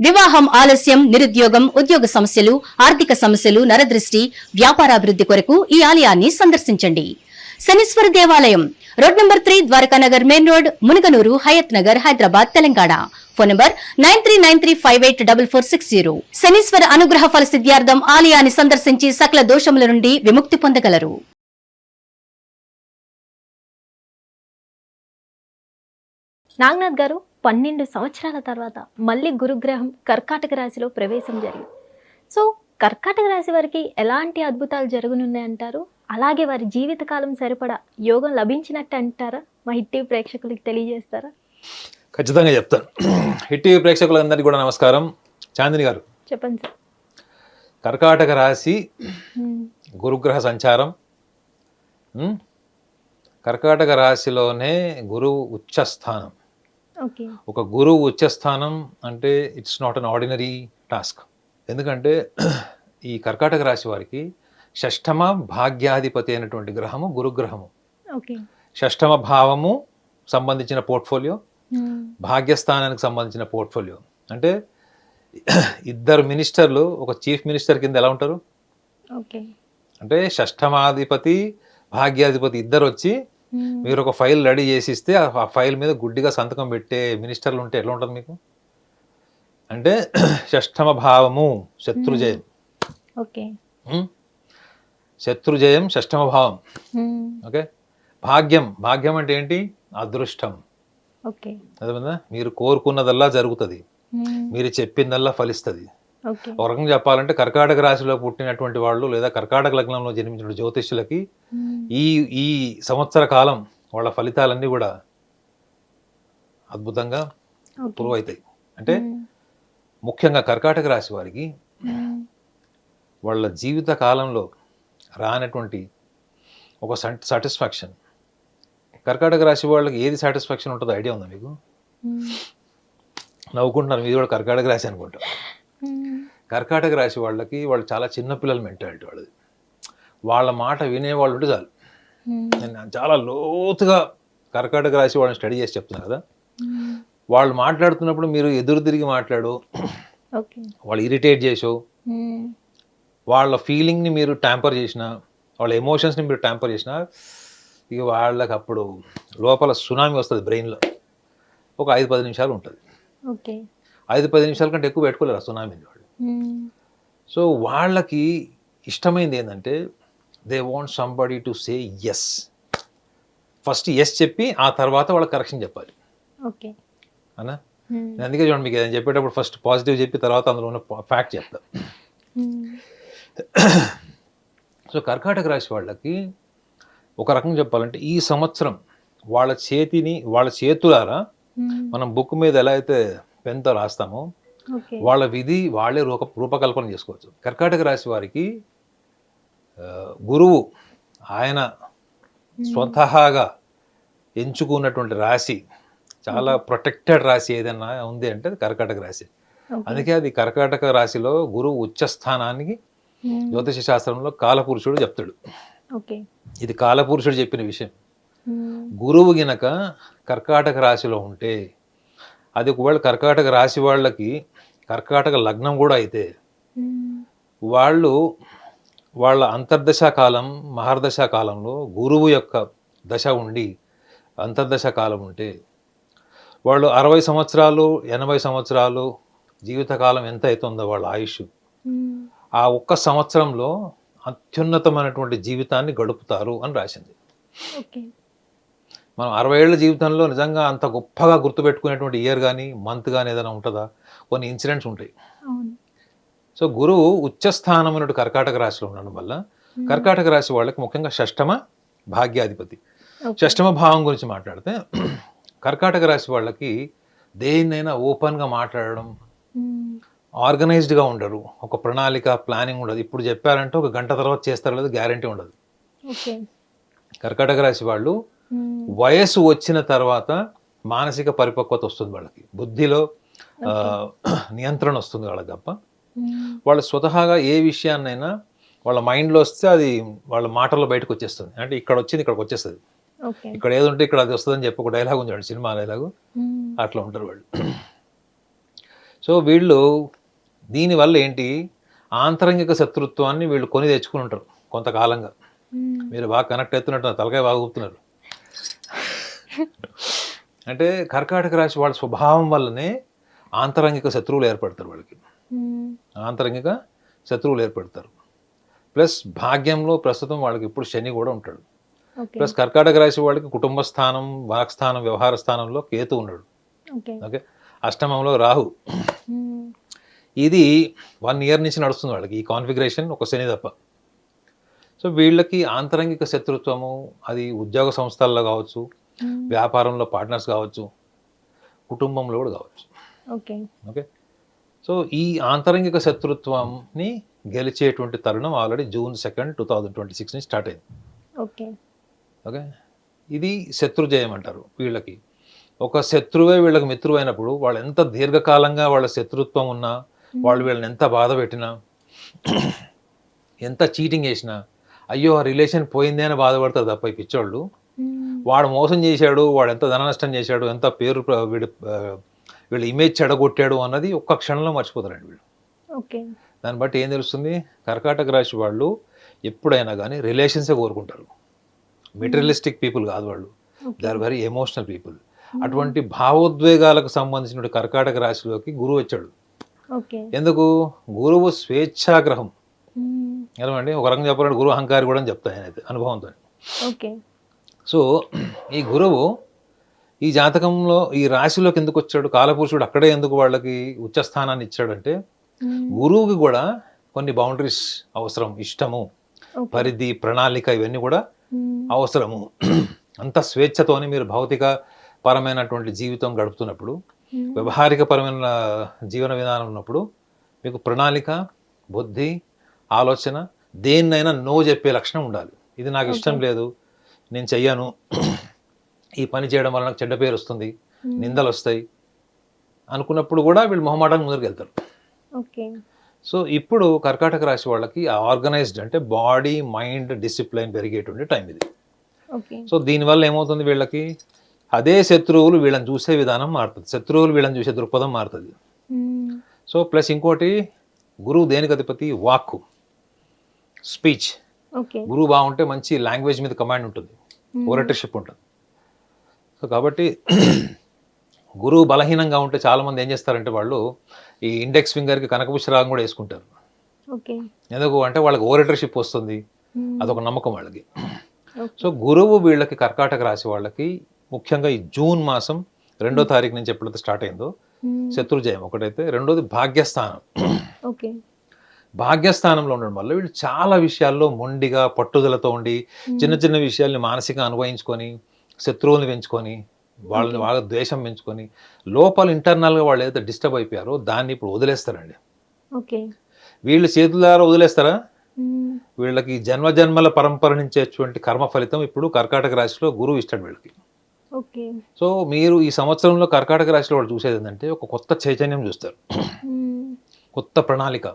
వివాహం ఆలస్యం, నిరుద్యోగం, ఉద్యోగ సమస్యలు, ఆర్థిక సమస్యలు, నరదృష్టి, వ్యాపారాభివృద్ధి కొరకు ఈ ఆలయాన్ని సందర్శించండి. శనీశ్వర దేవాలయం road number 3, Dwarakanagar main road, Munuganur, Hayathnagar, Hyderabad, Telangana. Phone number 9393584460. Shanishwara అనుగ్రహ ఫల సిద్ధ్యార్థం ఆలయాన్ని సందర్శించి సకల దోషముల నుండి విముక్తి పొందగలరు. నాగనాథ్ గారు, 12 సంవత్సరాల తర్వాత మళ్ళీ గురుగ్రహం కర్కాటక రాశిలో ప్రవేశం జరిగింది. సో కర్కాటక రాశి వారికి ఎలాంటి అద్భుతాలు జరగనున్నాయంటారు? అలాగే వారి జీవితకాలం సరిపడా యోగం లభించినట్టు అంటారా? మా హిట్ టీవీ ప్రేక్షకులకి తెలియజేస్తారా? ఖచ్చితంగా చెప్తాను. హిట్ టీవీ ప్రేక్షకులందరికీ కూడా నమస్కారం. చాందిని గారు, చెప్పండి సార్. కర్కాటక రాశి గురుగ్రహ సంచారం. కర్కాటక రాశిలోనే గురువు ఉచ్చస్థానం. ఒక గురువు ఉచ్చస్థానం అంటే it's not an ordinary task. ఎందుకంటే ఈ కర్కాటక రాశి వారికి షష్ఠమ భాగ్యాధిపతి అయినటువంటి గ్రహము గురుగ్రహము. షష్ఠమ భావము సంబంధించిన పోర్ట్ఫోలియో, భాగ్యస్థానానికి సంబంధించిన పోర్ట్ఫోలియో. అంటే ఇద్దరు మినిస్టర్లు ఒక చీఫ్ మినిస్టర్ కింద ఎలా ఉంటారు అంటే షష్ఠమాధిపతి భాగ్యాధిపతి ఇద్దరు వచ్చి మీరు ఒక ఫైల్ రెడీ చేసి ఇస్తే ఆ ఫైల్ మీద గుడ్డిగా సంతకం పెట్టే మినిస్టర్లు ఉంటే ఎట్లా ఉంటుంది మీకు? అంటే షష్ఠమ భావము శత్రుజయం. శత్రుజయం షష్ఠమ భావం. ఓకే. భాగ్యం, భాగ్యం అంటే ఏంటి? అదృష్టం. అదేవిధంగా మీరు కోరుకున్నదల్లా జరుగుతుంది, మీరు చెప్పిందల్లా ఫలిస్తుంది. ఒక రకంగా చెప్పాలంటే కర్కాటక రాశిలో పుట్టినటువంటి వాళ్ళు లేదా కర్కాటక లగ్నంలో జన్మించిన జ్యోతిష్యులకి ఈ సంవత్సర కాలం వాళ్ళ ఫలితాలన్నీ కూడా అద్భుతంగా ప్రూవ్ అవుతాయి. అంటే ముఖ్యంగా కర్కాటక రాశి వారికి వాళ్ళ జీవిత కాలంలో రానటువంటి ఒక సాటిస్ఫాక్షన్. కర్కాటక రాశి వాళ్ళకి ఏది సాటిస్ఫాక్షన్ ఉంటుందో ఐడియా ఉందా మీకు? నవ్వుకుంటున్నారు, మీరు కూడా కర్కాటక రాశి అనుకుంటారు. కర్కాటక రాశి వాళ్ళకి వాళ్ళు చాలా చిన్నపిల్లల మెంటాలిటీ వాళ్ళది. వాళ్ళ మాట వినేవాళ్ళు ఉంటే చాలు. నేను చాలా లోతుగా కర్కాటక రాశి వాళ్ళని స్టడీ చేసి చెప్తున్నాను కదా. వాళ్ళు మాట్లాడుతున్నప్పుడు మీరు ఎదురు తిరిగి మాట్లాడు, వాళ్ళు ఇరిటేట్ చేసో, వాళ్ళ ఫీలింగ్ని మీరు ట్యాంపర్ చేసినా, వాళ్ళ ఎమోషన్స్ని మీరు ట్యాంపర్ చేసినా, ఇక వాళ్ళకి అప్పుడు లోపల సునామీ వస్తుంది బ్రెయిన్లో. ఒక 5-10 నిమిషాలు ఉంటుంది. 5-10 నిమిషాల కంటే ఎక్కువ పెట్టుకోలేరు ఆ సునామీని వాళ్ళు. సో వాళ్ళకి ఇష్టమైంది ఏంటంటే they want somebody to say yes. First yes చెప్పి ఆ తర్వాత వాళ్ళకి కరెక్షన్ చెప్పాలి అన్నా. అందుకే చూడండి, మీకు ఏదైనా చెప్పేటప్పుడు ఫస్ట్ పాజిటివ్ చెప్పి తర్వాత అందులో ఉన్న ఫ్యాక్ట్ చెప్తా. సో కర్కాటక రాశి వాళ్ళకి ఒక రకంగా చెప్పాలంటే ఈ సంవత్సరం వాళ్ళ చేతులారా మనం బుక్ మీద ఎలా అయితే పెన్తో రాస్తామో వాళ్ళ విధి వాళ్ళే రూపకల్పన చేసుకోవచ్చు. కర్కాటక రాశి వారికి గురువు ఆయన స్వతహాగా ఎంచుకున్నటువంటి రాశి, చాలా ప్రొటెక్టెడ్ రాశి ఏదైనా ఉంది అంటే కర్కాటక రాశి. అందుకే అది కర్కాటక రాశిలో గురువు ఉచ్చస్థానానికి జ్యోతిష శాస్త్రంలో కాలపురుషుడు చెప్తాడు. ఇది కాలపురుషుడు చెప్పిన విషయం. గురువు గినక కర్కాటక రాశిలో ఉంటే, అది ఒకవేళ కర్కాటక రాశి వాళ్ళకి కర్కాటక లగ్నం కూడా అయితే, వాళ్ళ అంతర్దశా కాలం మహర్దశా కాలంలో గురువు యొక్క దశ ఉండి అంతర్దశా కాలం ఉంటే వాళ్ళు 60 సంవత్సరాలు 80 సంవత్సరాలు జీవితకాలం ఎంత అవుతుందో వాళ్ళ ఆయుష్, ఆ ఒక్క సంవత్సరంలో అత్యున్నతమైనటువంటి జీవితాన్ని గడుపుతారు అని రాసింది. మనం 60 ఏళ్ల జీవితంలో నిజంగా అంత గొప్పగా గుర్తుపెట్టుకునేటువంటి ఇయర్ కానీ మంత్ కానీ ఏదైనా ఉంటుందా? కొన్ని ఇన్సిడెంట్స్ ఉంటాయి. సో గురువు ఉచ్చస్థానం అన్నట్టు కర్కాటక రాశిలో ఉండడం వల్ల కర్కాటక రాశి వాళ్ళకి ముఖ్యంగా షష్ఠమ భాగ్యాధిపతి. షష్ఠమ భావం గురించి మాట్లాడితే కర్కాటక రాశి వాళ్ళకి దేన్నైనా ఓపెన్గా మాట్లాడడం, ఆర్గనైజ్డ్గా ఉండరు, ఒక ప్రణాళిక ప్లానింగ్ ఉండదు. ఇప్పుడు చెప్పారంటే ఒక గంట తర్వాత చేస్తారు లేదు గ్యారంటీ ఉండదు. కర్కాటక రాశి వాళ్ళు వయస్సు వచ్చిన తర్వాత మానసిక పరిపక్వత వస్తుంది వాళ్ళకి, బుద్ధిలో నియంత్రణ వస్తుంది వాళ్ళకి తప్ప వాళ్ళు స్వతహాగా ఏ విషయాన్నైనా వాళ్ళ మైండ్లో వస్తే అది వాళ్ళ మాటల్లో బయటకు వచ్చేస్తుంది. అంటే ఇక్కడ వచ్చింది ఇక్కడికి వచ్చేస్తుంది, ఇక్కడ ఏది ఉంటే ఇక్కడ అది వస్తుందని చెప్పి ఒక డైలాగ్ ఉంది, సినిమా డైలాగు, అట్లా ఉంటారు వాళ్ళు. సో వీళ్ళు దీనివల్ల ఏంటి, ఆంతరంగిక శత్రుత్వాన్ని వీళ్ళు కొని తెచ్చుకుని ఉంటారు కొంతకాలంగా. మీరు బాగా కనెక్ట్ అవుతున్నట్టు తలకాయ బాగా ఊపుతున్నారు. అంటే కర్కాటక రాశి వాళ్ళ స్వభావం వల్లనే ఆంతరంగిక శత్రువులు ఏర్పడతారు వాళ్ళకి. ఆంతరంగిక శత్రువులు ఏర్పడతారు. ప్లస్ భాగ్యంలో ప్రస్తుతం వాళ్ళకి ఇప్పుడు శని కూడా ఉంటాడు. ప్లస్ కర్కాటక రాశి వాళ్ళకి కుటుంబ స్థానం, వాక్స్థానం, వ్యవహార స్థానంలో కేతు ఉన్నాడు. ఓకే, అష్టమంలో రాహు. ఇది 1 year నుంచి నడుస్తుంది వాళ్ళకి ఈ కాన్ఫిగరేషన్, ఒక శని తప్ప. సో వీళ్ళకి ఆంతరంగిక శత్రుత్వము, అది ఉద్యోగ సంస్థల్లో కావచ్చు, వ్యాపారంలో పార్ట్నర్స్ కావచ్చు, కుటుంబంలో కూడా కావచ్చు. ఓకే, సో ఈ ఆంతరంగిక శత్రుత్వాన్ని గెలిచేటువంటి తరుణం ఆల్రెడీ June 2, 2026 నుంచి స్టార్ట్ అయింది. ఓకే, ఇది శత్రుజయం అంటారు. వీళ్ళకి ఒక శత్రువే వీళ్ళకి మిత్రువు అయినప్పుడు వాళ్ళు ఎంత దీర్ఘకాలంగా వాళ్ళ శత్రుత్వం ఉన్నా, వాళ్ళు వీళ్ళని ఎంత బాధ పెట్టినా, ఎంత చీటింగ్ చేసినా, అయ్యో ఆ రిలేషన్ పోయిందే అని బాధపడతారు తప్ప ఈ పిచ్చోళ్ళు. వాడు మోసం చేశాడు, వాడు ఎంత ధన నష్టం చేశాడు, ఎంత పేరు వీళ్ళు ఇమేజ్ చెడగొట్టాడు అన్నది ఒక్క క్షణంలో మర్చిపోతారండి వీళ్ళు. దాన్ని బట్టి ఏం తెలుస్తుంది, కర్కాటక రాశి వాళ్ళు ఎప్పుడైనా కానీ రిలేషన్సే కోరుకుంటారు. మెటీరియలిస్టిక్ పీపుల్ కాదు వాళ్ళు, they are very emotional people. అటువంటి భావోద్వేగాలకు సంబంధించిన కర్కాటక రాశిలోకి గురువు వచ్చాడు. ఎందుకు, గురువు స్వేచ్ఛాగ్రహం. ఏమండి, ఒక రకంగా చెప్పాలంటే గురువు అహంకారి కూడా అని చెప్తాను నేనైతే అనుభవంతో. సో ఈ గురువు ఈ జాతకంలో ఈ రాశిలోకి ఎందుకు వచ్చాడు, కాలపురుషుడు అక్కడే ఎందుకు వాళ్ళకి ఉచ్చస్థానాన్ని ఇచ్చాడంటే, గురువుకి కూడా కొన్ని బౌండరీస్ అవసరం, ఇష్టము, పరిధి, ప్రణాళిక, ఇవన్నీ కూడా అవసరము. అంత స్వేచ్ఛతోని మీరు భౌతిక పరమైనటువంటి జీవితం గడుపుతున్నప్పుడు, వ్యవహారిక పరమైన జీవన విధానం ఉన్నప్పుడు మీకు ప్రణాళిక, బుద్ధి, ఆలోచన, దేన్నైనా నో చెప్పే లక్షణం ఉండాలి. ఇది నాకు ఇష్టం లేదు, నేను చెయ్యను, ఈ పని చేయడం వల్ల నాకు చెడ్డ పేరు వస్తుంది, నిందలు వస్తాయి అనుకున్నప్పుడు కూడా వీళ్ళు మొహమాటానికి ముందుకు వెళ్తారు. సో ఇప్పుడు కర్కాటక రాశి వాళ్ళకి ఆర్గనైజ్డ్ అంటే బాడీ, మైండ్, డిసిప్లైన్ పెరిగేటువంటి టైం ఇది. సో దీనివల్ల ఏమవుతుంది, వీళ్ళకి అదే శత్రువులు వీళ్ళని చూసే విధానం మారుతుంది, శత్రువులు వీళ్ళని చూసే దృక్పథం మారుతుంది. సో ప్లస్ ఇంకోటి, గురువు దేనికి అధిపతి, వాక్కు, స్పీచ్. గురువు బాగుంటే మంచి లాంగ్వేజ్ మీద కమాండ్ ఉంటుంది, ఓరటర్షిప్ ఉంటుంది. సో కాబట్టి గురువు బలహీనంగా ఉంటే చాలా మంది ఏం చేస్తారంటే వాళ్ళు ఈ ఇండెక్స్ ఫింగర్కి కనకపుష్పరాగం కూడా వేసుకుంటారు. ఎందుకు అంటే వాళ్ళకి ఓరటర్షిప్ వస్తుంది, అదొక నమ్మకం వాళ్ళకి. సో గురువు వీళ్ళకి కర్కాటక రాశి వాళ్ళకి ముఖ్యంగా ఈ జూన్ మాసం 2వ తారీఖు నుంచి ఎప్పుడైతే స్టార్ట్ అయిందో శత్రుజయం ఒకటైతే, రెండోది భాగ్యస్థానం. భాగ్యస్థానంలో ఉండడం వల్ల వీళ్ళు చాలా విషయాల్లో మొండిగా పట్టుదలతో ఉండి చిన్న చిన్న విషయాల్ని మానసికంగా అనుభవించుకొని, శత్రువుల్ని పెంచుకొని, వాళ్ళని బాగా ద్వేషం పెంచుకొని, లోపల ఇంటర్నల్గా వాళ్ళు ఏదైతే డిస్టర్బ్ అయిపోయారో దాన్ని ఇప్పుడు వదిలేస్తారండి. వీళ్ళు చేతులారా వదిలేస్తారా, వీళ్ళకి జన్మజన్మల పరంపర నుంచి వచ్చేటువంటి కర్మ ఫలితం ఇప్పుడు కర్కాటక రాశిలో గురువు ఇస్తాడు వీళ్ళకి. సో మీరు ఈ సంవత్సరంలో కర్కాటక రాశిలో వాళ్ళు చూసేది ఏంటంటే ఒక కొత్త చైతన్యం చూస్తారు, కొత్త ప్రణాళిక,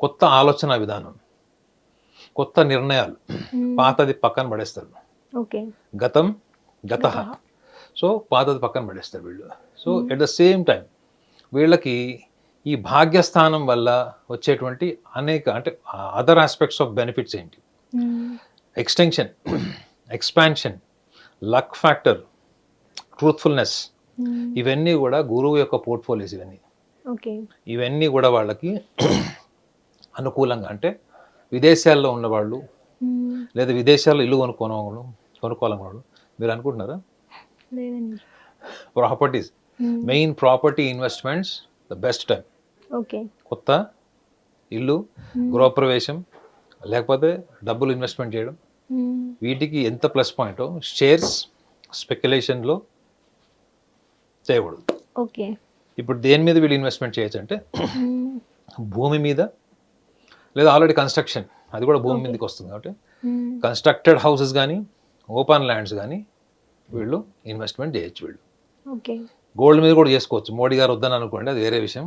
కొత్త ఆలోచన విధానం, కొత్త నిర్ణయాలు. పాతది పక్కన పడేస్తారు, గతం గతః. సో పాతది పక్కన పడేస్తారు వీళ్ళు. So at the same time వీళ్ళకి ఈ భాగ్యస్థానం వల్ల వచ్చేటువంటి అనేక అంటే అదర్ ఆస్పెక్ట్స్ ఆఫ్ బెనిఫిట్స్ ఏంటి, extension, expansion, luck factor, truthfulness, ఇవన్నీ కూడా గురువు యొక్క పోర్ట్ఫోలియోస్. ఇవన్నీ కూడా వాళ్ళకి అనుకూలంగా, అంటే విదేశాల్లో ఉన్నవాళ్ళు లేదా విదేశాల్లో ఇల్లు కొనుక్కోవాలన్నవాళ్ళు మీరు అనుకుంటున్నారా, properties, main property investments the best time. కొత్త ఇల్లు, గృహప్రవేశం, లేకపోతే డబ్బులు ఇన్వెస్ట్మెంట్ చేయడం, వీటికి ఎంత ప్లస్ పాయింట్. షేర్స్, స్పెక్యులేషన్లో చేయకూడదు. ఇప్పుడు దేని మీద వీళ్ళు ఇన్వెస్ట్మెంట్ చేయొచ్చు అంటే భూమి మీద, లేదా ఆల్రెడీ కన్స్ట్రక్షన్, అది కూడా భూమి మీదకి వస్తుంది కాబట్టి కన్స్ట్రక్టెడ్ హౌసెస్ కానీ ఓపెన్ ల్యాండ్స్ కానీ వీళ్ళు ఇన్వెస్ట్మెంట్ చేయొచ్చు. వీళ్ళు గోల్డ్ మీద కూడా చేసుకోవచ్చు, మోడీ గారు వద్దని అనుకోండి, అది వేరే విషయం.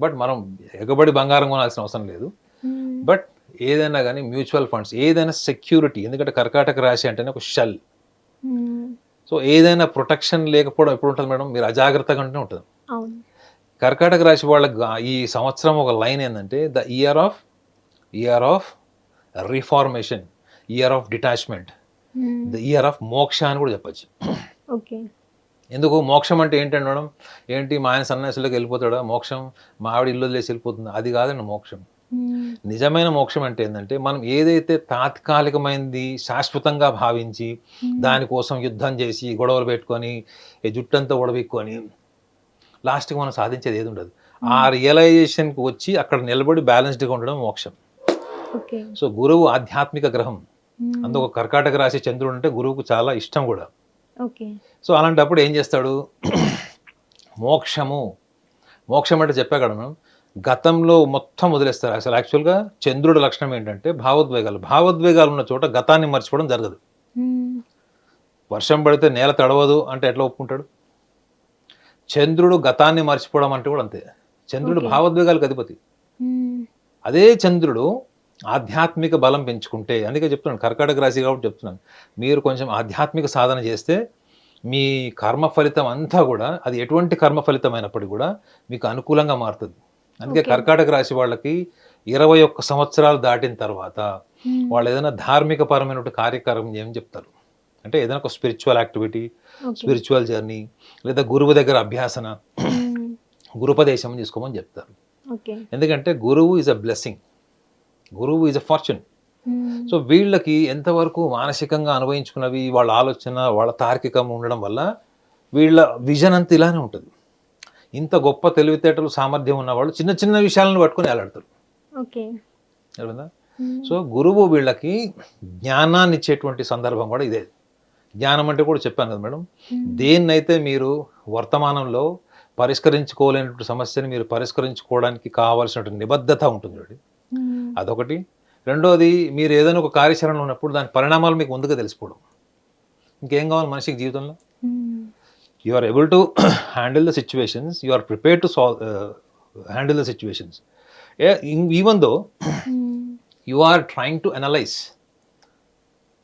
బట్ మనం ఎగబడి బంగారం కొనాల్సిన అవసరం లేదు. బట్ ఏదైనా కానీ మ్యూచువల్ ఫండ్స్, ఏదైనా సెక్యూరిటీ, ఎందుకంటే కర్కాటక రాశి అంటేనే ఒక షెల్. సో ఏదైనా ప్రొటెక్షన్ లేకపోవడం ఎప్పుడు ఉంటుంది మేడం, మీరు అజాగ్రత్తగా ఉంటేనే ఉంటుంది. కర్కాటక రాశి వాళ్ళకి ఈ సంవత్సరం ఒక లైన్ ఏంటంటే the year of reformation, year of detachment, the year of మోక్ష అని కూడా చెప్పచ్చు. ఓకే. ఎందుకు మోక్షం అంటే ఏంటండి మేడం? ఏంటి మా ఆయన సన్యాసులకు వెళ్ళిపోతాడా మోక్షం, మా ఆవిడ ఇల్లు వదిలేసి వెళ్ళిపోతుందా? అది కాదండి మోక్షం. నిజమైన మోక్షం అంటే ఏంటంటే మనం ఏదైతే తాత్కాలికమైనది శాశ్వతంగా భావించి దానికోసం యుద్ధం చేసి గొడవలు పెట్టుకొని జుట్టంతా ఉడబెట్టుకొని లాస్ట్కి మనం సాధించేది ఏది ఉండదు. ఆ రియలైజేషన్కి వచ్చి అక్కడ నిలబడి బ్యాలెన్స్డ్గా ఉండడం మోక్షం. ఓకే. సో గురువు ఆధ్యాత్మిక గ్రహం, అందుకు కర్కాటక రాశి చంద్రుడు అంటే గురువుకు చాలా ఇష్టం కూడా. ఓకే. సో అలాంటప్పుడు ఏం చేస్తాడు? మోక్షం అంటే చెప్పా కదా మనం, గతంలో మొత్తం వదిలేస్తారు. అసలు యాక్చువల్గా చంద్రుడి లక్షణం ఏంటంటే భావోద్వేగాలు ఉన్న చోట గతాన్ని మర్చిపోవడం జరగదు. వర్షం పడితే నేల తడవదు అంటే ఎట్లా ఒప్పుకుంటాడు? చంద్రుడు గతాన్ని మర్చిపోవడం అంటే కూడా అంతే. చంద్రుడు భావోద్వేగాలకు అధిపతి. అదే చంద్రుడు ఆధ్యాత్మిక బలం పెంచుకుంటే, అందుకే చెప్తున్నాను కర్కాటక రాశి కాబట్టి చెప్తున్నాను, మీరు కొంచెం ఆధ్యాత్మిక సాధన చేస్తే మీ కర్మ ఫలితం అంతా కూడా, అది ఎటువంటి కర్మ ఫలితం అయినప్పటికీ కూడా మీకు అనుకూలంగా మారుతుంది. అందుకే కర్కాటక రాశి వాళ్ళకి 21 సంవత్సరాలు దాటిన తర్వాత వాళ్ళు ఏదైనా ధార్మిక పరమైనటువంటి కార్యక్రమం ఏమని చెప్తారు అంటే, ఏదైనా ఒక స్పిరిచువల్ యాక్టివిటీ, స్పిరిచువల్ జర్నీ, లేదా గురువు దగ్గర అభ్యాసన, గురుపదేశం తీసుకోమని చెప్తారు. ఎందుకంటే గురువు ఈజ్ అ బ్లెస్సింగ్, గురువు ఈజ్ అ ఫార్చ్యూన్. సో వీళ్ళకి ఎంతవరకు మానసికంగా అనుభవించుకున్నవి, వాళ్ళ ఆలోచన, వాళ్ళ తార్కికం ఉండడం వల్ల వీళ్ళ విజన్ అంతా ఇలానే ఉంటుంది. ఇంత గొప్ప తెలివితేటలు, సామర్థ్యం ఉన్నవాళ్ళు చిన్న చిన్న విషయాలను పట్టుకొని వేలాడతారు. సో గురువు వీళ్ళకి జ్ఞానాన్ని ఇచ్చేటువంటి సందర్భం కూడా ఇదే. జ్ఞానం అంటే కూడా చెప్పాను కదా మేడం, దేన్నైతే మీరు వర్తమానంలో పరిష్కరించుకోలేనటువంటి సమస్యని మీరు పరిష్కరించుకోవడానికి కావాల్సినటువంటి నిబద్ధత ఉంటుంది, అదొకటి. రెండోది, మీరు ఏదైనా ఒక కార్యాచరణలో ఉన్నప్పుడు దాని పరిణామాలు మీకు ముందుగా తెలిసిపోవడం. ఇంకేం కావాలి మనిషికి జీవితంలో? You are able to handle the situations, you are prepared to handle the situations, even though you are trying to analyse,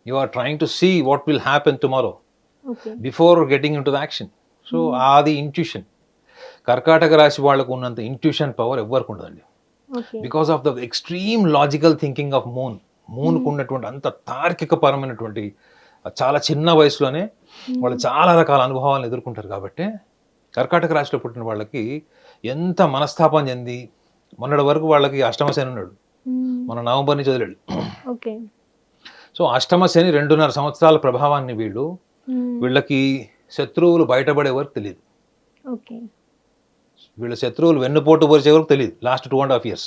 you are trying to see what will happen tomorrow before getting into the action. So అది intuition. కర్కాటక రాశి వాళ్ళకు ఉన్నంత intuition power ఎవరికి ఉండదండి. Because of the extreme logical thinking of మూన్కు ఉన్నటువంటి అంత తార్కిక పరమైనటువంటి, చాలా చిన్న వయసులోనే వాళ్ళు చాలా రకాల అనుభవాలను ఎదుర్కొంటారు. కాబట్టి కర్కాటక రాశిలో పుట్టిన వాళ్ళకి ఎంత మనస్తాపం చెంది, మొన్నటి వరకు వాళ్ళకి అష్టమ శని ఉన్నాడు, మన నవంబర్ నుంచి వదిలేడు. సో అష్టమ శని 2.5 సంవత్సరాల ప్రభావాన్ని వీళ్ళకి శత్రువులు బయటపడే వరకు తెలియదు. వీళ్ళ శత్రువులు వెన్నుపోటు పొరిచే వరకు తెలియదు. లాస్ట్ 2.5 years,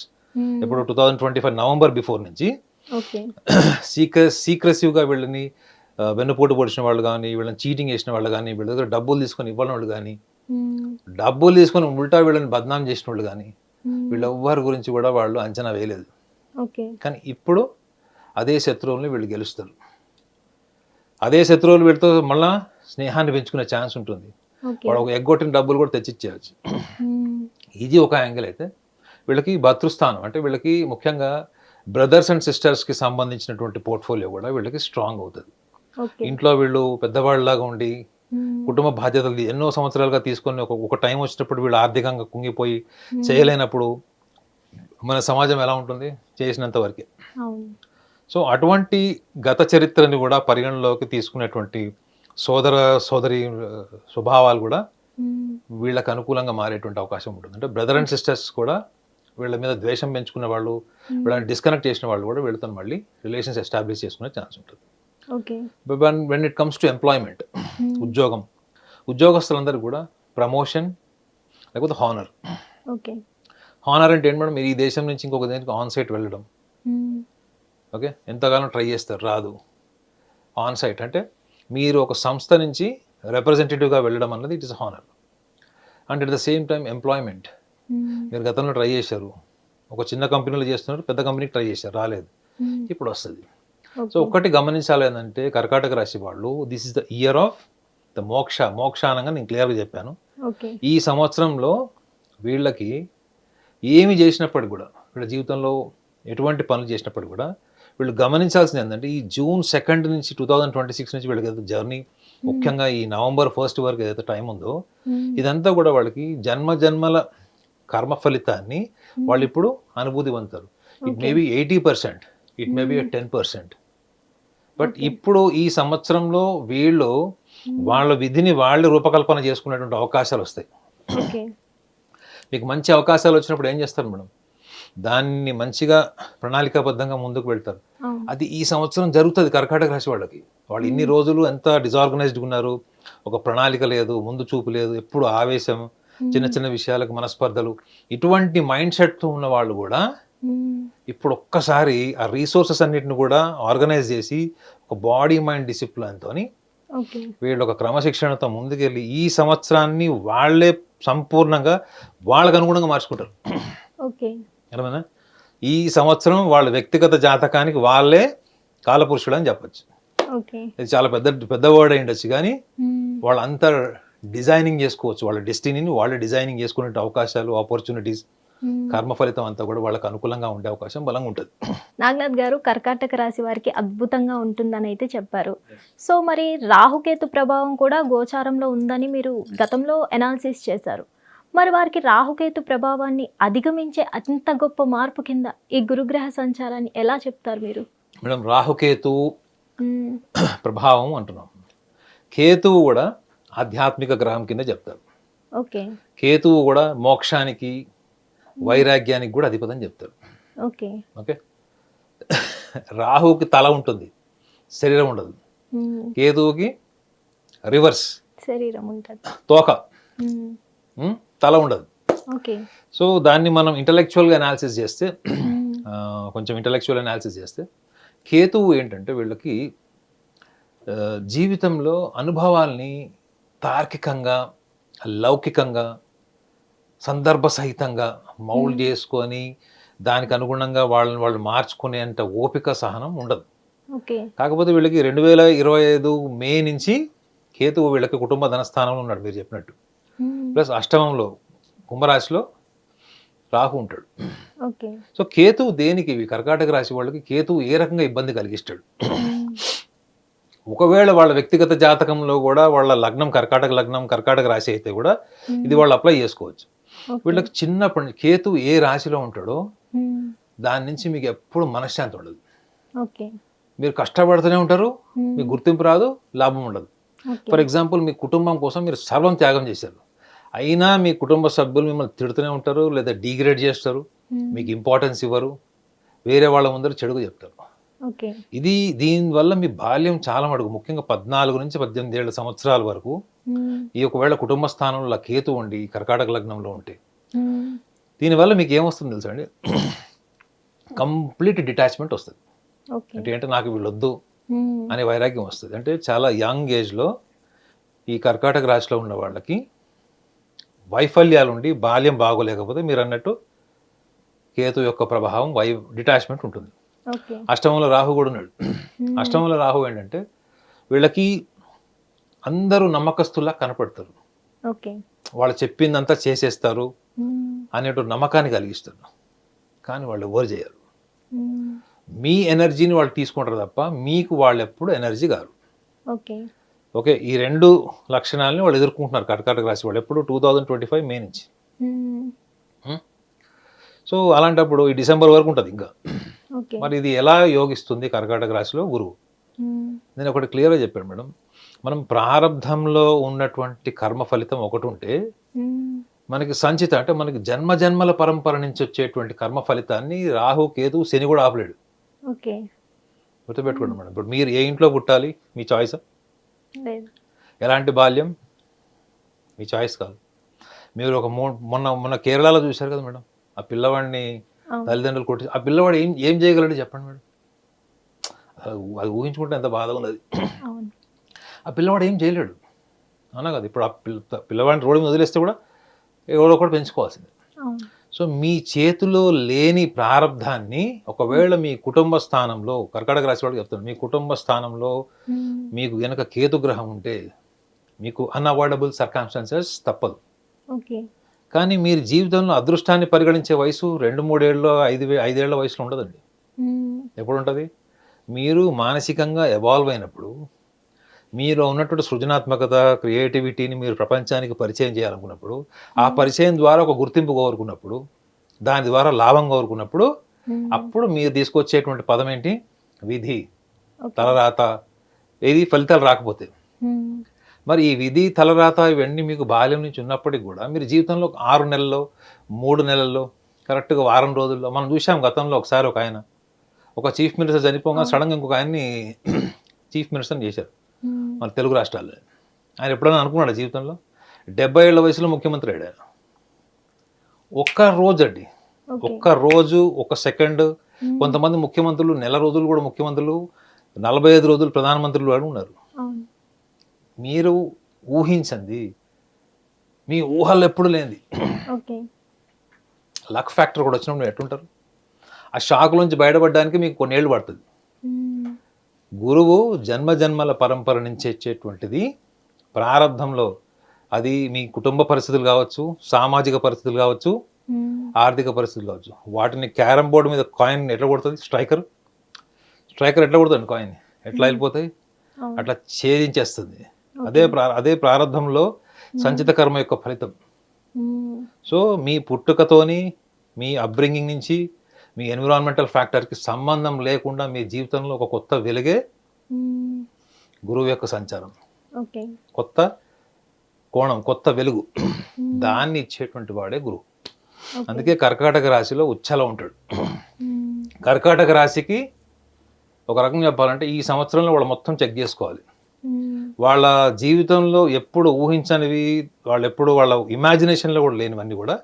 ఇప్పుడు 2025 నవంబర్ బిఫోర్ నుంచి సీక్రెసివ్గా వీళ్ళని వెన్నుపోటు పొడిచిన వాళ్ళు కానీ, వీళ్ళని చీటింగ్ చేసిన వాళ్ళు కానీ, వీళ్ళ దగ్గర డబ్బులు తీసుకొని ఇవ్వని వాళ్ళు కానీ, డబ్బులు తీసుకొని ఉల్టా వీళ్ళని బద్నాం చేసిన వాళ్ళు కానీ, వీళ్ళెవ్వరి గురించి కూడా వాళ్ళు అంచనా వేయలేదు. కానీ ఇప్పుడు అదే శత్రువుల్ని వీళ్ళు గెలుస్తారు. అదే శత్రువులు వీళ్ళతో మళ్ళా స్నేహాన్ని పెంచుకునే ఛాన్స్ ఉంటుంది. వాడు ఒక ఎగ్గొట్టిన డబ్బులు కూడా తెచ్చిచ్చేయచ్చు. ఇది ఒక యాంగిల్. అయితే వీళ్ళకి భతృస్థానం అంటే వీళ్ళకి ముఖ్యంగా బ్రదర్స్ అండ్ సిస్టర్స్కి సంబంధించినటువంటి పోర్ట్ఫోలియో కూడా వీళ్ళకి స్ట్రాంగ్ అవుతుంది. ఇంట్లో వీళ్ళు పెద్దవాళ్ళలాగా ఉండి కుటుంబ బాధ్యతలు ఎన్నో సంవత్సరాలుగా తీసుకొని ఒక టైం వచ్చినప్పుడు వీళ్ళు ఆర్థికంగా కుంగిపోయి చేయలేనప్పుడు మన సమాజం ఎలా ఉంటుంది? చేసినంత వరకే. సో అటువంటి గత చరిత్రని కూడా పరిగణలోకి తీసుకునేటువంటి సోదరి స్వభావాలు కూడా వీళ్ళకి అనుకూలంగా మారేటువంటి అవకాశం ఉంటుంది. అంటే బ్రదర్ అండ్ సిస్టర్స్ కూడా వీళ్ళ మీద ద్వేషం పెంచుకున్న వాళ్ళు, వీళ్ళని డిస్కనెక్ట్ చేసిన వాళ్ళు కూడా వీళ్ళతో మళ్ళీ రిలేషన్స్ ఎస్టాబ్లిష్ చేసుకునే ఛాన్స్ ఉంటుంది. When it comes to employment, ఉద్యోగస్తులందరూ కూడా ప్రమోషన్ లేకపోతే హానర్. హానర్ అంటే ఏంటి మేడం? మీరు ఈ దేశం నుంచి ఇంకొక దేనికి ఆన్ సైట్ వెళ్ళడం. ఓకే, ఎంతగానో ట్రై చేస్తారు, రాదు. ఆన్ సైట్ అంటే మీరు ఒక సంస్థ నుంచి రిప్రజెంటేటివ్గా వెళ్ళడం అన్నది it is honour. And at the same time employment. మీరు గతంలో ట్రై చేశారు, ఒక చిన్న కంపెనీలో చేస్తున్నారు, పెద్ద కంపెనీకి ట్రై చేశారు, రాలేదు, ఇప్పుడు వస్తుంది. సో ఒకటి గమనించాలి ఏంటంటే కర్కాటక రాశి వాళ్ళు, this is the year of the మోక్ష అనగా నేను క్లియర్గా చెప్పాను. ఈ సంవత్సరంలో వీళ్ళకి ఏమి చేసినప్పటికి కూడా, వీళ్ళ జీవితంలో ఎటువంటి పనులు చేసినప్పటికి కూడా వీళ్ళు గమనించాల్సింది ఏంటంటే, ఈ June 2 నుంచి 2026 నుంచి వీళ్ళకి ఏదైతే జర్నీ, ముఖ్యంగా ఈ November 1 వరకు ఏదైతే టైం ఉందో, ఇదంతా కూడా వాళ్ళకి జన్మల కర్మ ఫలితాన్ని వాళ్ళు ఇప్పుడు అనుభూతి పొందుతారు. It may be 80%, it may be 10%. But ఇప్పుడు ఈ సంవత్సరంలో వీళ్ళు వాళ్ళ విధిని వాళ్ళు రూపకల్పన చేసుకునేటువంటి అవకాశాలు వస్తాయి. ఓకే. మీకు మంచి అవకాశాలు వచ్చినప్పుడు ఏం చేస్తారు మేడం, దాన్ని మంచిగా ప్రణాళికాబద్ధంగా ముందుకు వెళ్తారు. అవును. అది ఈ సంవత్సరం జరుగుతుంది కర్కాటక రాశి వాళ్ళకి. వాళ్ళు ఇన్ని రోజులు ఎంత డిజార్గనైజ్డ్గా ఉన్నారు, ఒక ప్రణాళిక లేదు, ముందు చూపు లేదు, ఎప్పుడు ఆవేశం, చిన్న చిన్న విషయాలకు మనస్పర్ధలు, ఇటువంటి మైండ్ సెట్తో ఉన్న వాళ్ళు కూడా ఇప్పుడు ఒక్కసారి ఆ రీసోర్సెస్ అన్నిటిని కూడా ఆర్గనైజ్ చేసి ఒక బాడీ మైండ్ డిసిప్లిన్తో ఓకే. వీళ్ళు ఒక క్రమశిక్షణతో ముందుకెళ్ళి ఈ సంవత్సరాన్ని వాళ్ళే సంపూర్ణంగా వాళ్ళకు అనుగుణంగా మార్చుకుంటారు. ఓకే. అర్థమైందా? ఈ సంవత్సరం వాళ్ళ వ్యక్తిగత జాతకానికి వాళ్ళే కాలపురుషుడు అని చెప్పచ్చు. ఓకే. ఇది చాలా పెద్ద వర్డ్ అయి ఉండొచ్చు, కానీ వాళ్ళంతా డిజైనింగ్ చేసుకోవచ్చు. వాళ్ళ డెస్టినీని వాళ్ళే డిజైనింగ్ చేసుకునే అవకాశాలు, ఆపర్చునిటీస్, కర్మ ఫలితం అంతా కూడా వాళ్ళకి అనుకూలంగా ఉండే అవకాశం బలంగా ఉంటుంది. నాగనాథ్ గారు, కర్కాటక రాశి వారికి అద్భుతంగా ఉంటుందని అయితే చెప్పారు. సో మరి రాహుకేతు ప్రభావం కూడా గోచారంలో ఉందని మీరు గతంలో ఎనాలిసిస్ చేశారు. మరి వారికి రాహుకేతు ప్రభావాన్ని అధిగమించే అంత గొప్ప మార్పు కింద ఈ గురుగ్రహ సంచారాన్ని ఎలా చెప్తారు మీరు? మేడం, రాహుకేతు ప్రభావం అంటున్నాం. కేతువు కూడా ఆధ్యాత్మిక గ్రహం కింద చెప్తారు. ఓకే. కేతువు కూడా మోక్షానికి, వైరాగ్యానికి కూడా అధిపతి చెప్తారు. ఓకే. ఓకే. రాహుకి తల ఉంటుంది, శరీరం ఉండదు. కేతువుకి రివర్స్, శరీరం ఉంటుంది, తోక, తల ఉండదు. ఓకే. సో దాన్ని మనం ఇంటలెక్చువల్గా అనాలిసిస్ చేస్తే, కొంచెం ఇంటలెక్చువల్ అనాలిసిస్ చేస్తే, కేతువు ఏంటంటే వీళ్ళకి జీవితంలో అనుభవాల్ని తార్కికంగా, లౌకికంగా, సందర్భ సహితంగా మౌల్డ్ చేసుకొని దానికి అనుగుణంగా వాళ్ళు మార్చుకునేంత ఓపిక, సహనం ఉండదు. ఓకే. కాకపోతే వీళ్ళకి 2025 మే నుంచి కేతువు వీళ్ళకి కుటుంబ ధనస్థానంలో ఉన్నాడు మీరు చెప్పినట్టు. ప్లస్ అష్టమంలో కుంభరాశిలో రాహు ఉంటాడు. ఓకే. సో కేతువు దేనికి, ఇవి కర్కాటక రాశి వాళ్ళకి కేతువు ఏ రకంగా ఇబ్బంది కలిగిస్తాడు? ఒకవేళ వాళ్ళ వ్యక్తిగత జాతకంలో కూడా వాళ్ళ లగ్నం కర్కాటక లగ్నం, కర్కాటక రాశి అయితే కూడా ఇది వాళ్ళు అప్లై చేసుకోవచ్చు. వీళ్ళకి చిన్నప్పటి నుంచి కేతువు ఏ రాశిలో ఉంటాడో దాని నుంచి మీకు ఎప్పుడు మనశ్శాంతి ఉండదు. ఓకే. మీరు కష్టపడుతూనే ఉంటారు, మీకు గుర్తింపు రాదు, లాభం ఉండదు. ఫర్ ఎగ్జాంపుల్, మీ కుటుంబం కోసం మీరు సర్వం త్యాగం చేశారు, అయినా మీ కుటుంబ సభ్యులు మిమ్మల్ని తిడుతూనే ఉంటారు, లేదా డిగ్రేడ్ చేస్తారు, మీకు ఇంపార్టెన్స్ ఇవ్వరు, వేరే వాళ్ళ ముందర చెడుగా చెప్తారు. ఓకే. దీనివల్ల మీ బాల్యం చాలా మటుకు, ముఖ్యంగా 14 నుంచి 18 సంవత్సరాల వరకు ఈ ఒకవేళ కుటుంబ స్థానంలో కేతు ఉండి కర్కాటక లగ్నంలో ఉంటే దీనివల్ల మీకు ఏమొస్తుంది తెలుసా అండి? కంప్లీట్ డిటాచ్మెంట్ వస్తుంది. అంటే నాకు వీళ్ళొద్దు అనే వైరాగ్యం వస్తుంది. అంటే చాలా యంగ్ ఏజ్లో ఈ కర్కాటక రాశిలో ఉన్న వాళ్ళకి వైఫల్యాలు ఉండి బాల్యం బాగోలేకపోతే మీరు అన్నట్టు కేతు యొక్క ప్రభావం డిటాచ్మెంట్ ఉంటుంది. అష్టమంలో రాహు కూడా ఉన్నాడు. అష్టమంలో రాహు ఏంటంటే వీళ్ళకి అందరూ నమ్మకస్తులా కనపడతారు, వాళ్ళు చెప్పిందంతా చేసేస్తారు అనేటువంటి నమ్మకాన్ని కలిగిస్తారు, కానీ వాళ్ళు ఎవరు చేయరు. మీ ఎనర్జీని వాళ్ళు తీసుకుంటారు తప్ప మీకు వాళ్ళు ఎప్పుడు ఎనర్జీ కాదు. ఓకే. ఈ 2 లక్షణాలని వాళ్ళు ఎదుర్కొంటున్నారు కర్కాటక రాశి వాళ్ళు ఎప్పుడు 2025 మే నుంచి. సో అలాంటప్పుడు ఈ డిసెంబర్ వరకు ఉంటుంది ఇంకా. మరి ఇది ఎలా యోగిస్తుంది కర్కాటక రాశిలో గురువు? నేను ఒకటి క్లియర్గా చెప్పాను మేడం, మనం ప్రారంధంలో ఉన్నటువంటి కర్మ ఫలితం ఒకటి ఉంటే మనకి సంచిత, అంటే మనకి జన్మల పరంపర నుంచి వచ్చేటువంటి కర్మ ఫలితాన్ని రాహు, కేతు, శని కూడా ఆపలేడు. గుర్తుపెట్టుకోండి మేడం. ఇప్పుడు మీరు ఏ ఇంట్లో పుట్టాలి మీ చాయిస్, ఎలాంటి బాల్యం మీ చాయిస్ కాదు. మీరు ఒక మొన్న కేరళలో చూశారు కదా మేడం, ఆ పిల్లవాడిని తల్లిదండ్రులు కొట్టి, ఆ పిల్లవాడు ఏం చేయగలడు చెప్పండి మేడం? అది ఊహించుకుంటే ఎంత బాధగా ఉన్నది. ఆ పిల్లవాడు ఏం చేయలేడు, అవునా కదా? ఇప్పుడు ఆ పిల్లవాడిని రోడ్డు మీద వదిలేస్తే కూడా ఎవరో ఒకటి పెంచుకోవాల్సిందే. సో మీ చేతిలో లేని ప్రారంధాన్ని ఒకవేళ మీ కుటుంబ స్థానంలో, కర్కాటక రాశి వాడికి చెప్తాను, మీ కుటుంబ స్థానంలో మీకు గనక కేతుగ్రహం ఉంటే మీకు అన్అవాయిడబుల్ సర్కమ్స్టాన్సెస్ తప్పదు. కానీ మీరు జీవితంలో అదృష్టాన్ని పరిగణించే వయసు 2-3 ఏళ్ళు, 5 ఏళ్ల వయసులో ఉండదండి. ఎప్పుడు ఉంటుంది? మీరు మానసికంగా ఎవాల్వ్ అయినప్పుడు, మీలో ఉన్నటువంటి సృజనాత్మకత, క్రియేటివిటీని మీరు ప్రపంచానికి పరిచయం చేయాలనుకున్నప్పుడు, ఆ పరిచయం ద్వారా ఒక గుర్తింపు కోరుకున్నప్పుడు, దాని ద్వారా లాభం కోరుకున్నప్పుడు, అప్పుడు మీరు తీసుకొచ్చేటువంటి పదం ఏంటి? విధి, తలరాత. ఏది ఫలితాలు రాకపోతే. మరి ఈ విధి, తలరాత ఇవన్నీ మీకు బాల్యం నుంచి ఉన్నప్పటికీ కూడా మీరు జీవితంలో 6 నెలల్లో, 3 నెలల్లో, కరెక్ట్గా వారం రోజుల్లో మనం చూసాం గతంలో ఒకసారి ఒక ఆయన, ఒక చీఫ్ మినిస్టర్ చనిపోగా సడన్గా ఇంకొక ఆయన్ని చీఫ్ మినిస్టర్ని చేశారు మన తెలుగు రాష్ట్రాల్లో. ఆయన ఎప్పుడైనా అనుకున్నాడు జీవితంలో? 70 ఏళ్ల వయసులో ముఖ్యమంత్రి అయ్యాడు. ఒక్క రోజు అండి, ఒక్క రోజు, ఒక సెకండ్. కొంతమంది ముఖ్యమంత్రులు నెల రోజులు కూడా ముఖ్యమంత్రులు, 45 రోజులు ప్రధానమంత్రులు కూడా ఉన్నారు. మీరు ఊహించండి, మీ ఊహల్లో ఎప్పుడు లేనిది. లక్ ఫ్యాక్టర్ కూడా వచ్చినప్పుడు మీరు ఎట్టుంటారు? ఆ షాక్ నుంచి బయటపడడానికి మీకు కొన్నేళ్ళు పడుతుంది. గురువు జన్మ జన్మల పరంపర నుంచి వచ్చేటువంటిది ప్రారంభంలో. అది మీ కుటుంబ పరిస్థితులు కావచ్చు, సామాజిక పరిస్థితులు కావచ్చు, ఆర్థిక పరిస్థితులు కావచ్చు. వాటిని క్యారమ్ బోర్డు మీద కాయిన్ ఎట్లా కొడుతుంది? స్ట్రైకర్ ఎట్లా కొడుతుంది? కాయిన్ ఎట్లా వెళ్ళిపోతాయి? అట్లా ఛేదించేస్తుంది. అదే ప్రారంభంలో సంచిత కర్మ యొక్క ఫలితం. సో మీ పుట్టుకతోని, మీ అప్బ్రింగింగ్ నుంచి, మీ ఎన్విరాన్మెంటల్ ఫ్యాక్టర్కి సంబంధం లేకుండా మీ జీవితంలో ఒక కొత్త వెలుగే గురువు యొక్క సంచారం. కొత్త కోణం, కొత్త వెలుగు, దాన్ని ఇచ్చేటువంటి వాడే గురువు. అందుకే కర్కాటక రాశిలో ఉచ్చలో ఉంటాడు. కర్కాటక రాశికి ఒక రకంగా చెప్పాలంటే ఈ సంవత్సరంలో వాళ్ళు మొత్తం చెక్ చేసుకోవాలి. వాళ్ళ జీవితంలో ఎప్పుడు ఊహించనివి, వాళ్ళు ఎప్పుడు వాళ్ళ ఇమాజినేషన్లో కూడా లేనివన్నీ కూడా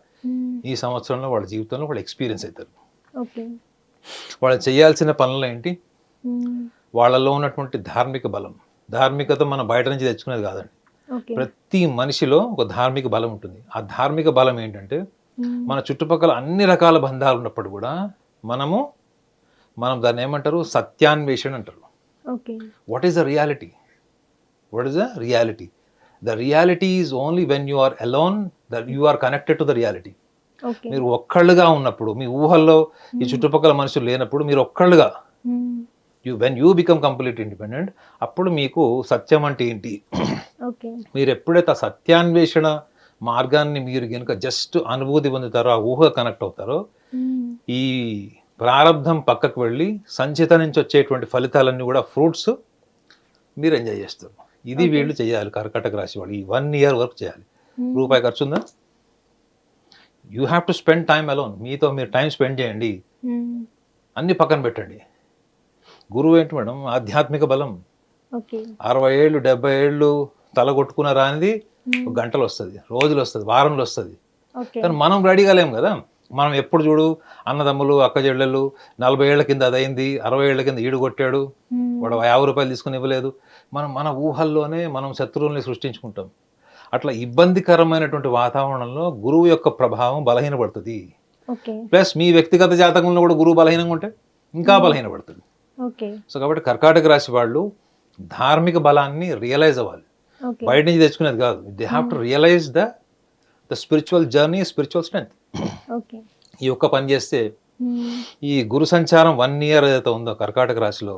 ఈ సంవత్సరంలో వాళ్ళ జీవితంలో వాళ్ళు ఎక్స్పీరియన్స్ అవుతారు. వాళ్ళు చేయాల్సిన పనులు ఏంటి? వాళ్ళలో ఉన్నటువంటి ధార్మిక బలం. ధార్మికత మనం బయట నుంచి తెచ్చుకునేది కాదండి. ప్రతి మనిషిలో ఒక ధార్మిక బలం ఉంటుంది. ఆ ధార్మిక బలం ఏంటంటే, మన చుట్టుపక్కల అన్ని రకాల బంధాలు ఉన్నప్పుడు కూడా మనం దాన్ని ఏమంటారు? సత్యాన్వేషణ అంటారు. What is the reality? What is the reality? The reality is only when you are alone, that you are connected to the reality. మీరు ఒక్కళ్ళుగా ఉన్నప్పుడు, మీ ఊహల్లో ఈ చుట్టుపక్కల మనుషులు లేనప్పుడు, మీరు ఒక్కళ్ళుగా, when you become completely independent, అప్పుడు మీకు సత్యం అంటే ఏంటి? మీరు ఎప్పుడైతే ఆ సత్యాన్వేషణ మార్గాన్ని మీరు కనుక జస్ట్ అనుభూతి పొందుతారో, ఆ ఊహ కనెక్ట్ అవుతారో, ఈ ప్రారంధం పక్కకు వెళ్ళి సంచిత నుంచి వచ్చేటువంటి ఫలితాలన్నీ కూడా ఫ్రూట్స్ మీరు ఎంజాయ్ చేస్తారు. ఇది వీళ్ళు చేయాలి. కర్కాటక రాశి వాళ్ళు ఈ 1 year వర్క్ చేయాలి. రూపాయి ఖర్చు ఉందా? You have to spend time alone. మీతో మీరు టైం స్పెండ్ చేయండి. అన్ని పక్కన పెట్టండి. గురువు ఏంటి మేడం? ఆధ్యాత్మిక బలం. 60 ఏళ్ళు 70 ఏళ్ళు తల కొట్టుకున్న రానిది గంటలు వస్తుంది, రోజులు వస్తుంది, వారంలో వస్తుంది. కానీ మనం రెడీగా లేము కదా. మనం ఎప్పుడు చూడు అన్నదమ్ములు, అక్క చెల్లెళ్ళు, 40 ఏళ్ల కింద అదైంది, 60 ఏళ్ల కింద ఈడు కొట్టాడు, వాడు 50 రూపాయలు తీసుకుని ఇవ్వలేదు. మన ఊహల్లోనే మనం శత్రువుల్ని సృష్టించుకుంటాం. అట్లా ఇబ్బందికరమైనటువంటి వాతావరణంలో గురువు యొక్క ప్రభావం బలహీనపడుతుంది. ప్లస్ మీ వ్యక్తిగత జాతకంలో కూడా గురువు బలహీనంగా ఉంటే ఇంకా బలహీనపడుతుంది. సో కాబట్టి కర్కాటక రాశి వాళ్ళు ధార్మిక బలాన్ని రియలైజ్ అవ్వాలి. బయట నుంచి తెచ్చుకునేది కాదు. They have to realise the spiritual journey, spiritual strength. ఈ ఒక్క పని చేస్తే ఈ గురు సంచారం 1 year ఏదైతే ఉందో కర్కాటక రాశిలో,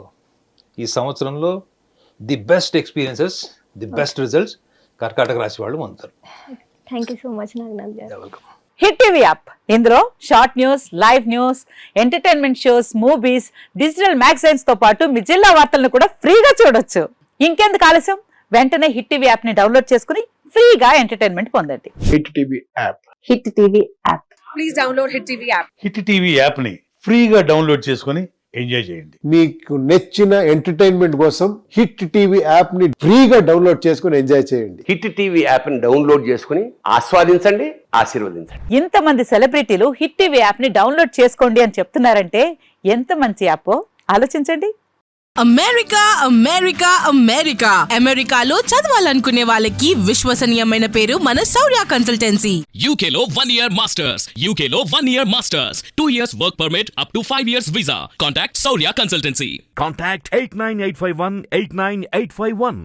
ఈ సంవత్సరంలో the best experiences, the best results కర్కాటక రాశి వాళ్ళు పొందుతారు. Thank you so much Naganath గారు. వెల్కమ్. హిట్ టీవీ యాప్, ఇందులో short news, live news, entertainment shows, movies, digital magazines తో పాటు మీ జిల్లా వార్తలను కూడా ఫ్రీగా చూడొచ్చు. ఇంకెందుకు ఆలస్యం? వెంటనే హిట్ టీవీ యాప్ ని డౌన్లోడ్ చేసుకుని ఫ్రీగా ఎంటర్టైన్మెంట్ పొందండి. Hit TV app. Hit TV app. Please download hit TV app. Hit TV app ని ఫ్రీగా డౌన్లోడ్ చేసుకొని ఎంజాయ్ చేయండి. మీకు నచ్చిన ఎంటర్టైన్మెంట్ కోసం హిట్ టీవీ యాప్ ని ఫ్రీగా డౌన్లోడ్ చేసుకొని ఎంజాయ్ చేయండి. హిట్ టీవీ యాప్ ని డౌన్లోడ్ చేసుకుని ఆస్వాదించండి, ఆశీర్వదించండి. ఇంతమంది సెలబ్రిటీలు హిట్ టీవీ యాప్ ని డౌన్లోడ్ చేసుకోండి అని చెప్తున్నారంటే ఎంత మంచి యాప్ ఆలోచించండి. అమెరికా అమెరికా అమెరికా అమెరికాలో చదవాలనుకునే వాళ్ళకి విశ్వసనీయమైన పేరు మన శౌర్య కన్సల్టెన్సీ. UK లో 1 year masters. UK లో 1 year masters. 2 years work permit up to 5 years visa. Contact Saurya Consultancy. Contact 89851 89851.